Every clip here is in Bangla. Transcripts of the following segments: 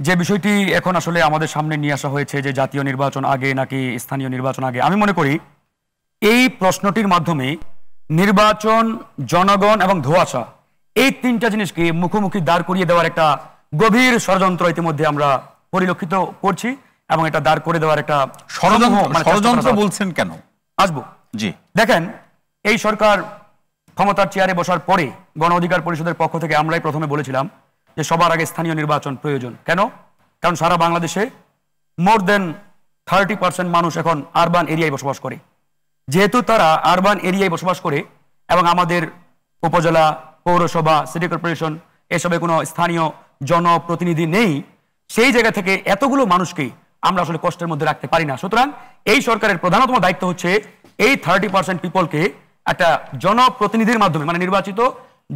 যে বিষয়টি এখন আসলে আমাদের সামনে নিয়ে আসা হয়েছে যে জাতীয় নির্বাচন আগে নাকি স্থানীয় নির্বাচন আগে, আমি মনে করি এই প্রশ্নটির মাধ্যমে নির্বাচন, জনগণ এবং ধোঁয়াশা এই তিনটা জিনিসকে মুখোমুখি দাঁড় করিয়ে দেওয়ার একটা গভীর ষড়যন্ত্র ইতিমধ্যে আমরা পরিলক্ষিত করছি এবং এটা দাঁড় করে দেওয়ার একটা ষড়যন্ত্র বলছেন কেন আসবো। জি দেখেন, এই সরকার ক্ষমতার চেয়ারে বসার পরে গণ অধিকার পরিষদের পক্ষ থেকে আমরাই প্রথমে বলেছিলাম যে সবার আগে স্থানীয় নির্বাচন প্রয়োজন। কেন? কারণ সারা বাংলাদেশে মোর দেন 30% মানুষ এখন আরবান এরিয়ায় বসবাস করে। যেহেতু তারা আরবান এরিয়ায় বসবাস করে এবং আমাদের উপজেলা, পৌরসভা, সিটি কর্পোরেশন এসবে কোনো স্থানীয় জনপ্রতিনিধি নেই, সেই জায়গা থেকে এতগুলো মানুষকে আমরা আসলে কষ্টের মধ্যে রাখতে পারি না। সুতরাং এই সরকারের প্রধানতম দায়িত্ব হচ্ছে এই 30% পিপলকে একটা জনপ্রতিনিধির মাধ্যমে, মানে নির্বাচিত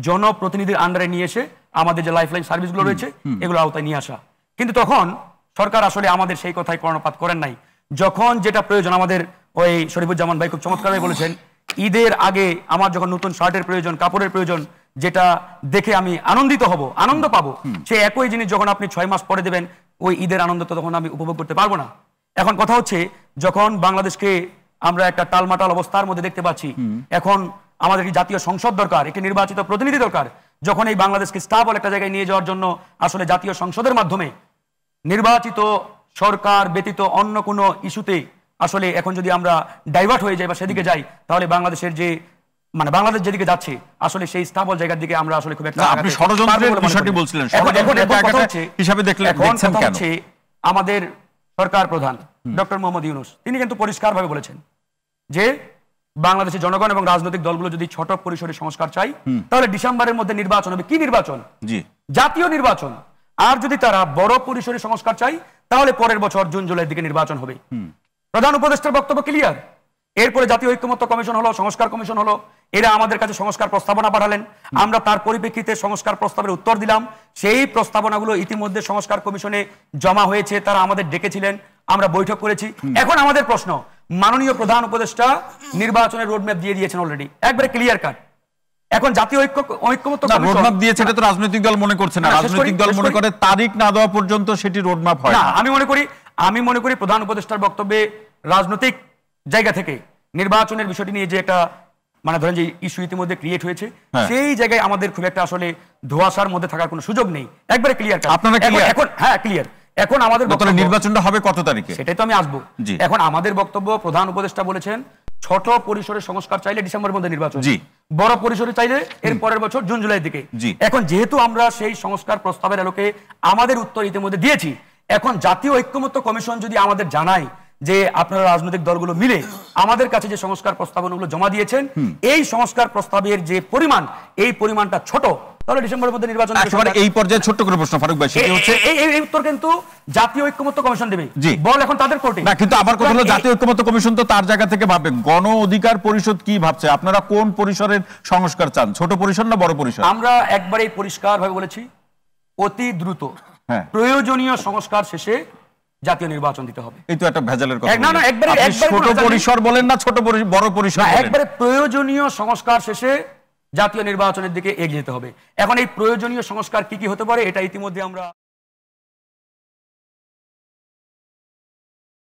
জনপ্রতিনিধির আন্ডারে নিয়ে এসে আমাদের যে লাইফলাইন সার্ভিসগুলো রয়েছে এগুলো আওতায় নিয়ে আসা। কিন্তু তখন সরকার আসলে আমাদের সেই কথায় কর্ণপাত করেন নাই। যখন যেটা প্রয়োজন, আমাদের ওই শরীফুজ্জামান ভাই খুব চমৎকারভাবে বলেছেন, ঈদের আগে আমার যখন নতুন শার্টের প্রয়োজন, কাপড়ের প্রয়োজন, যেটা দেখে আমি আনন্দিত হব, আনন্দ পাবো, সে একই জিনিস যখন আপনি 6 মাস পরে দেবেন, ওই ঈদের আনন্দ তো তখন আমি উপভোগ করতে পারবো না। এখন কথা হচ্ছে, যখন বাংলাদেশকে আমরা একটা টালমাটাল অবস্থার মধ্যে দেখতে পাচ্ছি, এখন আমাদের কি জাতীয় সংসদ দরকার, একটি নির্বাচিত প্রতিনিধি দরকার। যখন এই বাংলাদেশকে স্টেবল একটা জায়গায় নিয়ে যাওয়ার জন্য আসলে জাতীয় সংসদের মাধ্যমে নির্বাচিত সরকার ব্যতীত অন্য কোনো ইস্যুতে আসলে এখন যদি আমরা ডাইভার্ট হয়ে যাই বা সেদিকে যাই, তাহলে বাংলাদেশের যে বাংলাদেশ যেদিকে যাচ্ছে আসলে সেই স্টেবল জায়গার দিকে আমরা আসলে খুব একটা আপনি ষড়যন্ত্রের বিষয়টি বলছিলেন, হিসাবে দেখলেন কেন? আমাদের সরকার প্রধান ডক্টর মোহাম্মদ ইউনূস তিনি কিন্তু পরিষ্কারভাবে বলেছেন যে বাংলাদেশের জনগণ এবং রাজনৈতিক দলগুলো যদি ছোট পরিসরে সংস্কার চাই, তাহলে ডিসেম্বরের মধ্যে নির্বাচন হবে। কি নির্বাচন? জাতীয় নির্বাচন। আর যদি তারা বড় পরিসরে সংস্কার চাই, তাহলে পরের বছর জুন জুলাইয়ের দিকে নির্বাচন হবে। প্রধান উপদেষ্টার বক্তব্য ক্লিয়ার। এরপরে জাতীয় ঐক্যমত্য কমিশন হলো, সংস্কার কমিশন হলো, এরা আমাদের কাছে সংস্কার প্রস্তাবনা পাঠালেন, আমরা তার পরিপ্রেক্ষিতে সংস্কার প্রস্তাবের উত্তর দিলাম। সেই প্রস্তাবনাগুলো ইতিমধ্যে সংস্কার কমিশনে জমা হয়েছে, তারা আমাদের ডেকেছিলেন, আমরা বৈঠক করেছি। এখন আমাদের প্রশ্ন, মাননীয় প্রধান উপদেষ্টা নির্বাচনের রোডম্যাপ দিয়ে দিয়েছেন অলরেডি, একবারে ক্লিয়ার কাট। এখন জাতীয় ঐক্যমত্য রোডম্যাপ দিয়েছে, এটা তো রাজনৈতিক দল মনে করছে না। রাজনৈতিক দল মনে করে তারিখ না দেওয়া পর্যন্ত সেটি রোডম্যাপ হয় না। আমি মনে করি প্রধান উপদেষ্টার বক্তব্যে রাজনৈতিক জায়গা থেকে নির্বাচনের বিষয়টি নিয়ে যে একটা ধরেন যে ইস্যু ইতিমধ্যে ক্রিয়েট হয়েছে, সেই জায়গায় আমাদের খুব একটা আসলে ধোঁয়াশার মধ্যে থাকার কোনো সুযোগ নেই, একবারে ক্লিয়ার। এখন হ্যাঁ ক্লিয়ার। এখন আমাদের নির্বাচনটা হবে কত তারিখে, সেটাই তো আমি আসবো। এখন আমাদের বক্তব্য, প্রধান উপদেষ্টা বলেছেন ছোট পরিসরে সংস্কার চাইলে ডিসেম্বরের মধ্যে নির্বাচন, বড় পরিসরে চাইলে এর পরের বছর জুন জুলাইয়ের দিকে। এখন যেহেতু আমরা সেই সংস্কার প্রস্তাবের আলোকে আমাদের উত্তর ইতিমধ্যে দিয়েছি, এখন জাতীয় ঐক্যমত্য কমিশন যদি আমাদের জানায় যে আপনারা রাজনৈতিক দলগুলো মিলে আমাদের কাছে যে সংস্কার প্রস্তাবনাগুলো জমা দিয়েছেন, এই সংস্কার প্রস্তাবের যে পরিমাণ, এই পরিমাণটা ছোট, তাহলে ডিসেম্বরের মধ্যে নির্বাচন। এই পর্যায়ে ছোট্ট করে প্রশ্ন ফারুক ভাই, সেটি হচ্ছে এই উত্তর কিন্তু জাতীয় ঐক্যমত্য কমিশন দেবে, বল এখন তাদের কোর্টে না। কিন্তু আমার কথা হলো, জাতীয় ঐক্যমত্য কমিশন তো তার জায়গা থেকে ভাবে, গণ অধিকার পরিষদ কি ভাবছে, আপনারা কোন পরিসরের সংস্কার চান, ছোট পরিসর না বড় পরিসর? আমরা একবারেই পরিষ্কারভাবে বলেছি, অতি দ্রুত প্রয়োজনীয় সংস্কার শেষে জাতীয় নির্বাচন দিতে হবে। এই তো একটা ভেজালের কথা। না না, একবারে ছোট পরিসর বলেন না, ছোট বড় পরিসর বলেন, একবারে প্রয়োজনীয় সংস্কার শেষে জাতীয় নির্বাচনের দিকে এগিয়ে যেতে হবে। এখন এই প্রয়োজনীয় সংস্কার কি কি হতে পারে, এটা ইতিমধ্যে আমরা